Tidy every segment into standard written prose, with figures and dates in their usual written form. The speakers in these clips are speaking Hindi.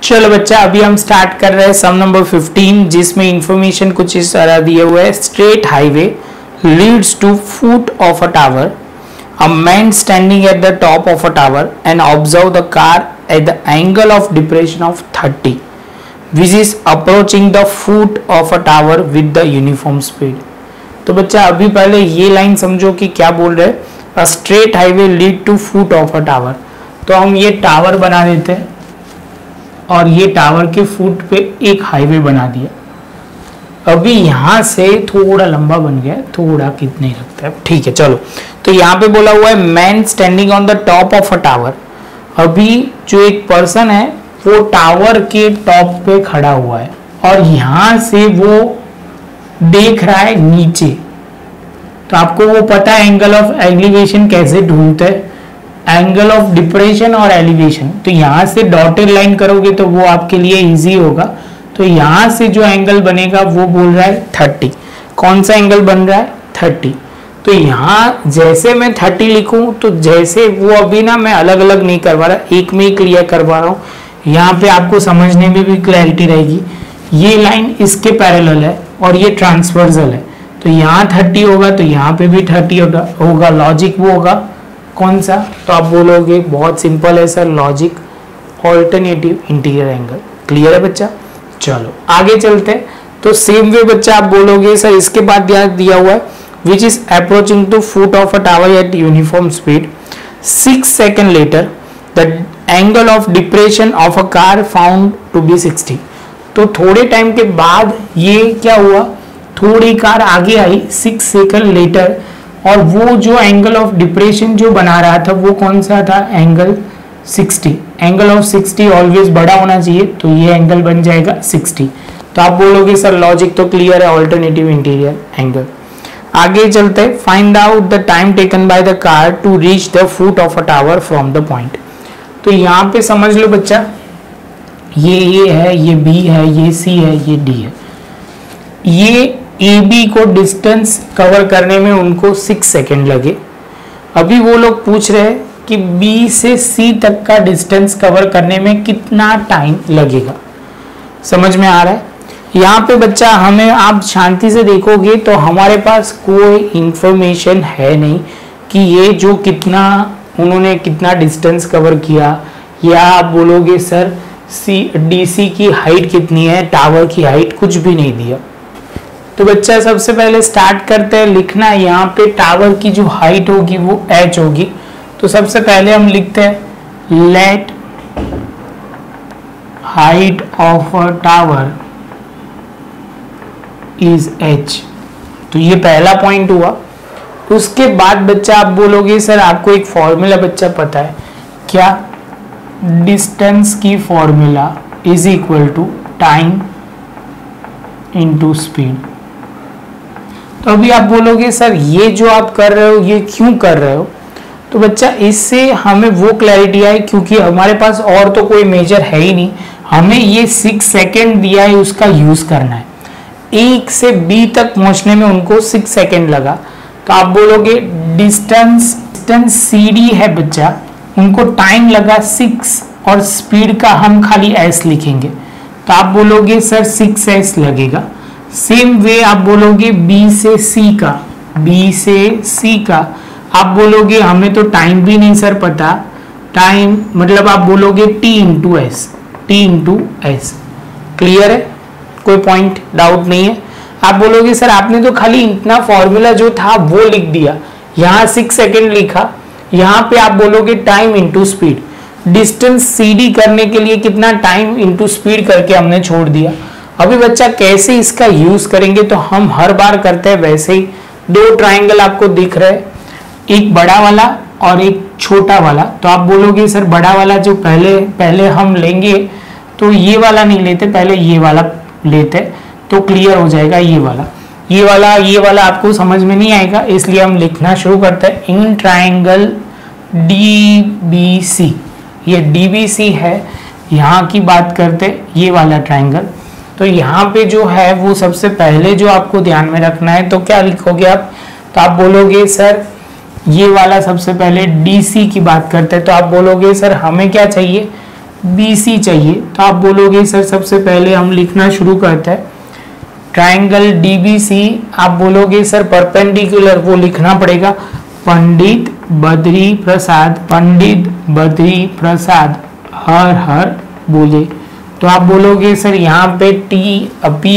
चलो बच्चा, अभी हम स्टार्ट कर रहे हैं सम नंबर 15, जिसमें इंफॉर्मेशन कुछ इस तरह दिए हुए है। Straight highway leads to foot of a tower, a man standing at the top of a tower and observe the car at the angle of depression of 30 which is approaching the foot of a tower with the uniform speed. तो बच्चा अभी पहले ये लाइन समझो कि क्या बोल रहे हैं। A straight highway lead to foot of a tower, तो हम ये टावर बना देते हैं और ये टावर के फुट पे एक हाईवे बना दिया। अभी यहां से थोड़ा लंबा बन गया, थोड़ा कितने लगता है, ठीक है चलो। तो यहाँ पे बोला हुआ है man standing on the top of a tower. अभी जो एक पर्सन है वो टावर के टॉप पे खड़ा हुआ है और यहां से वो देख रहा है नीचे। तो आपको वो पता है एंगल ऑफ एलिवेशन कैसे ढूंढते हैं, एंगल ऑफ डिप्रेशन और एलिवेशन। तो यहां से डॉटेड लाइन करोगे तो वो आपके लिए इजी होगा। तो यहां से जो एंगल बनेगा वो बोल रहा है 30। कौन सा एंगल बन रहा है 30। तो यहां जैसे मैं 30 लिखूं तो जैसे वो अभी ना मैं अलग अलग नहीं करवा रहा, एक में ही क्लियर करवा रहा हूं। यहाँ पे आपको समझने में भी क्लैरिटी रहेगी। ये लाइन इसके पैरेलल है और ये ट्रांसवर्सल है, तो यहाँ 30 होगा तो यहाँ पे भी 30 होगा। लॉजिक वो होगा कौन सा, तो आप बोलोगे बहुत सिंपल है sir, logic alternative interior angle. Clear है बच्चा। चलो आगे चलते हैं। तो सेम वे बच्चा आप बोलोगे सर इसके बाद दिया हुआ है which is approaching to foot of a tower at uniform speed 6 second later the angle of depression of a car found to be 60। तो थोड़े टाइम के बाद ये क्या हुआ, थोड़ी कार आगे आई 6 सेकेंड लेटर, और वो जो एंगल ऑफ डिप्रेशन जो बना रहा था वो कौन सा था, एंगल 60। एंगल ऑफ 60 ऑलवेज बड़ा होना चाहिए, तो ये एंगल बन जाएगा 60। तो आप बोलोगे सर लॉजिक तो क्लियर है, ऑल्टरनेटिव इंटीरियर एंगल। आगे चलते हैं। Find out the time taken by the car to reach the foot of a tower from the point. तो यहाँ पे समझ लो बच्चा, ये है, ये बी है, ये सी है, ये डी है। ये ए बी को डिस्टेंस कवर करने में उनको 6 सेकेंड लगे। अभी वो लोग पूछ रहे हैं कि बी से सी तक का डिस्टेंस कवर करने में कितना टाइम लगेगा। समझ में आ रहा है। यहाँ पे बच्चा हमें, आप शांति से देखोगे तो हमारे पास कोई इंफॉर्मेशन है नहीं कि ये जो उन्होंने कितना डिस्टेंस कवर किया, या आप बोलोगे सर डीसी की हाइट कितनी है, टावर की हाइट, कुछ भी नहीं दिया। तो बच्चा सबसे पहले स्टार्ट करते हैं लिखना। यहाँ पे टावर की जो हाइट होगी वो h होगी। तो सबसे पहले हम लिखते हैं let height of a tower is h। तो ये पहला पॉइंट हुआ। उसके बाद बच्चा आप बोलोगे सर आपको एक फॉर्मूला बच्चा पता है क्या, डिस्टेंस की formula is equal to time into speed. तो अभी आप बोलोगे सर ये जो आप कर रहे हो ये क्यों कर रहे हो। तो बच्चा इससे हमें वो क्लैरिटी आई क्योंकि हमारे पास और तो कोई मेजर है ही नहीं, हमें ये 6 सेकेंड दिया है उसका यूज करना है। ए से बी तक पहुंचने में उनको 6 सेकेंड लगा। तो आप बोलोगे डिस्टेंस सी डी है बच्चा, उनको टाइम लगा 6 और स्पीड का हम खाली s लिखेंगे। तो आप बोलोगे सर 6s लगेगा। सेम वे आप बोलोगे B से C का आप बोलोगे हमें तो टाइम भी नहीं सर पता, टाइम मतलब आप बोलोगे T इंटू एस। क्लियर है, कोई पॉइंट डाउट नहीं है। आप बोलोगे सर आपने तो खाली इतना फॉर्मूला जो था वो लिख दिया, यहाँ 6 सेकेंड लिखा, यहाँ पे आप बोलोगे time into speed. Distance CD करने के लिए कितना टाइम इंटू स्पीड करके हमने छोड़ दिया। अभी बच्चा कैसे इसका यूज करेंगे, तो हम हर बार करते हैं वैसे ही। 2 ट्राइंगल आपको दिख रहे हैं, एक बड़ा वाला और एक छोटा वाला। तो आप बोलोगे सर बड़ा वाला जो पहले हम लेंगे, तो ये वाला नहीं लेते, पहले ये वाला लेते तो क्लियर हो जाएगा। ये वाला आपको समझ में नहीं आएगा, इसलिए हम लिखना शुरू करते हैं। इन ट्राइंगल DBC, ये DBC है, यहाँ की बात करते ये वाला ट्राइंगल। तो यहाँ पे जो है वो सबसे पहले जो आपको ध्यान में रखना है, तो क्या लिखोगे आप, तो आप बोलोगे सर ये वाला सबसे पहले DC की बात करते हैं। तो आप बोलोगे सर हमें क्या चाहिए, BC चाहिए, तो आप बोलोगे सर सबसे पहले हम लिखना शुरू करते हैं ट्राइंगल DBC। आप बोलोगे सर परपेंडिकुलर वो लिखना पड़ेगा पंडित बद्री प्रसाद, पंडित बद्री प्रसाद हर हर बोले। तो आप बोलोगे सर यहाँ पे P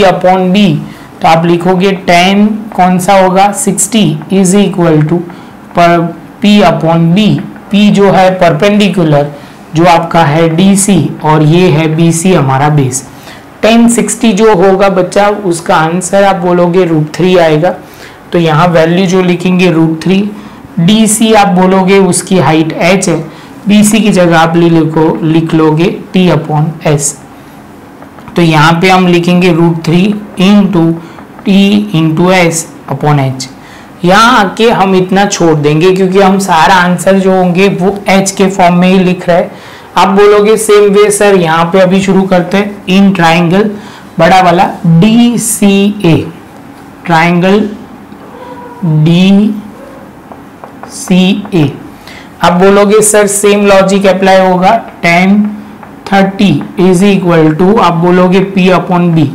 अपॉन B, तो आप लिखोगे 10 कौन सा होगा 60 is equal to P upon B। P जो है परपेंडिकुलर जो आपका है DC और ये है BC हमारा बेस। 1060 जो होगा बच्चा उसका आंसर आप बोलोगे √3 आएगा। तो यहाँ वैल्यू जो लिखेंगे √3। DC आप बोलोगे उसकी हाइट h है, BC की जगह आप लिख लोगे T अपॉन S। तो यहाँ पे हम लिखेंगे √3 into T into S upon H। यहाँ आके हम इतना छोड़ देंगे क्योंकि हम सारा आंसर जो होंगे वो H के फॉर्म में ही लिख रहे हैं। आप बोलोगे सेम वे सर यहाँ पे अभी शुरू करते हैं इन ट्राइंगल बड़ा वाला DCA, ट्राइंगल DCA। आप बोलोगे सर सेम लॉजिक अप्लाई होगा 1030 इज इक्वल टू आप बोलोगे P अपॉन B,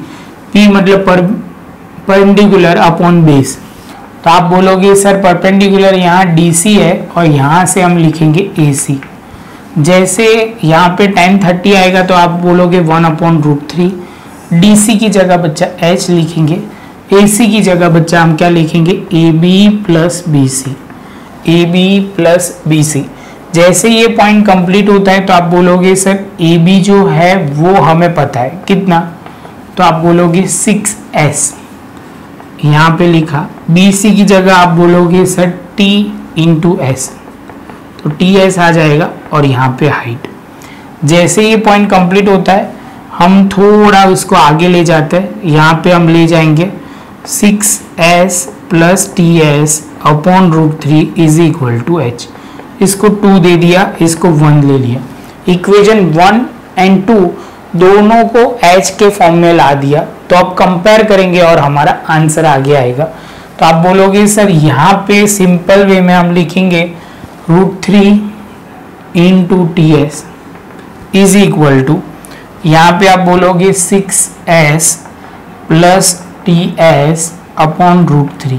P मतलब परपेंडिकुलर अपॉन बेस। तो आप बोलोगे सर परपेंडिकुलर यहाँ DC है और यहाँ से हम लिखेंगे AC। जैसे यहाँ पे 1030 आएगा तो आप बोलोगे 1 अपॉन √3। DC की जगह बच्चा H लिखेंगे, AC की जगह बच्चा हम क्या लिखेंगे AB plus BC, AB plus BC। जैसे ये पॉइंट कंप्लीट होता है तो आप बोलोगे सर AB जो है वो हमें पता है कितना, तो आप बोलोगे 6S यहाँ पे लिखा। BC की जगह आप बोलोगे सर T इंटू S, तो TS आ जाएगा और यहाँ पे हाइट। जैसे ये पॉइंट कंप्लीट होता है हम थोड़ा उसको आगे ले जाते हैं, यहाँ पे हम ले जाएंगे 6S plus TS upon √3 is equal to H। इसको 2 दे दिया, इसको 1 ले लिया। इक्वेशन 1 एंड 2 दोनों को H के फॉर्म में ला दिया, तो अब कंपेयर करेंगे और हमारा आंसर आगे आएगा। तो आप बोलोगे सर यहाँ पे सिंपल वे में हम लिखेंगे √3 into TS is equal to यहाँ पे आप बोलोगे 6S प्लस TS अपॉन √3।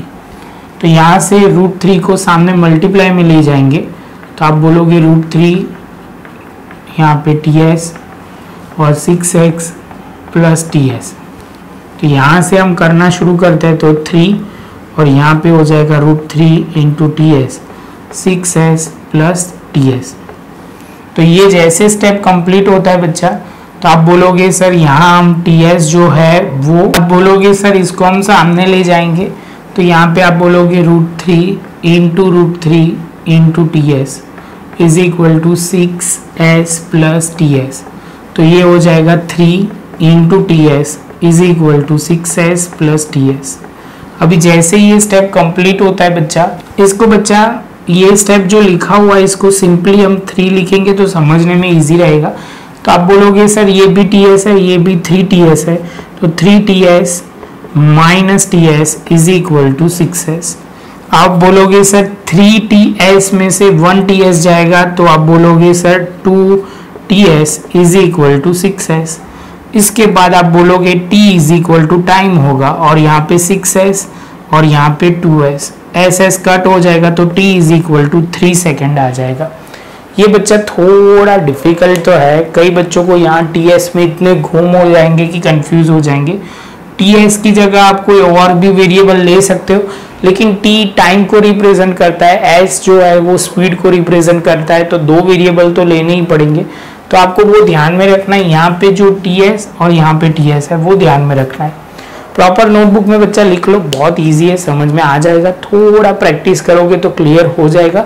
तो यहाँ से √3 को सामने मल्टीप्लाई में ले जाएंगे, तो आप बोलोगे √3 यहाँ पे TS और 6x प्लस TS। तो यहाँ से हम करना शुरू करते हैं तो 3 और यहाँ पे हो जाएगा √3 into TS 6S plus TS। तो ये जैसे स्टेप कंप्लीट होता है बच्चा, तो आप बोलोगे सर यहाँ हम TS जो है वो आप बोलोगे सर इसको हम सामने ले जाएंगे, तो यहाँ पे आप बोलोगे √3 into TS is equal to 6S plus TS। तो ये हो जाएगा 3 into TS is equal to 6S plus TS। अभी जैसे ये स्टेप कंप्लीट होता है बच्चा, इसको बच्चा ये स्टेप जो लिखा हुआ है इसको सिंपली हम 3 लिखेंगे तो समझने में इजी रहेगा। तो आप बोलोगे सर ये भी TS है, ये भी 3TS है, तो 3TS minus TS is equal to 6S। आप बोलोगे सर 3TS में से 1TS जाएगा, तो आप बोलोगे sir 2TS is equal to 6S। इसके बाद आप बोलोगे T is equal to time होगा और यहाँ पे 6S और यहाँ पे 2S, SS कट हो जाएगा तो T is equal to 3 second आ जाएगा। ये बच्चा थोड़ा डिफिकल्ट तो है, कई बच्चों को यहाँ TS में इतने घूम हो जाएंगे कि कंफ्यूज हो जाएंगे। TS की जगह आप कोई और भी वेरिएबल ले सकते हो, लेकिन T टाइम को रिप्रेजेंट करता है, S जो है वो स्पीड को रिप्रेजेंट करता है, तो 2 वेरिएबल तो लेने ही पड़ेंगे। तो आपको वो ध्यान में रखना है, यहाँ पे जो TS और यहाँ पे TS है वो ध्यान में रखना है। प्रॉपर नोटबुक में बच्चा लिख लो, बहुत इजी है, समझ में आ जाएगा। थोड़ा प्रैक्टिस करोगे तो क्लियर हो जाएगा।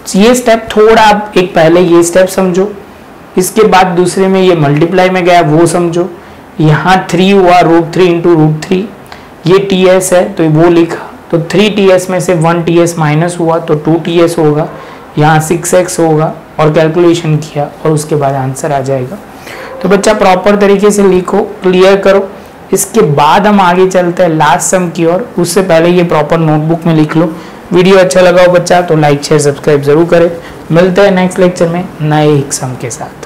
ये स्टेप थोड़ा आप एक पहले ये स्टेप समझो, इसके बाद दूसरे में ये मल्टीप्लाई में गया वो समझो। यहाँ 3 हुआ √3 इंटू √3, ये TS है तो वो लिखा, तो 3TS में से 1TS माइनस हुआ तो 2TS होगा, यहाँ 6x होगा और कैलकुलेशन किया और उसके बाद आंसर आ जाएगा। तो बच्चा प्रॉपर तरीके से लिखो, क्लियर करो। इसके बाद हम आगे चलते हैं लास्ट सम की ओर, उससे पहले ये प्रॉपर नोटबुक में लिख लो। वीडियो अच्छा लगा हो बच्चा तो लाइक शेयर सब्सक्राइब जरूर करें। मिलते हैं नेक्स्ट लेक्चर में नए एक सम के साथ।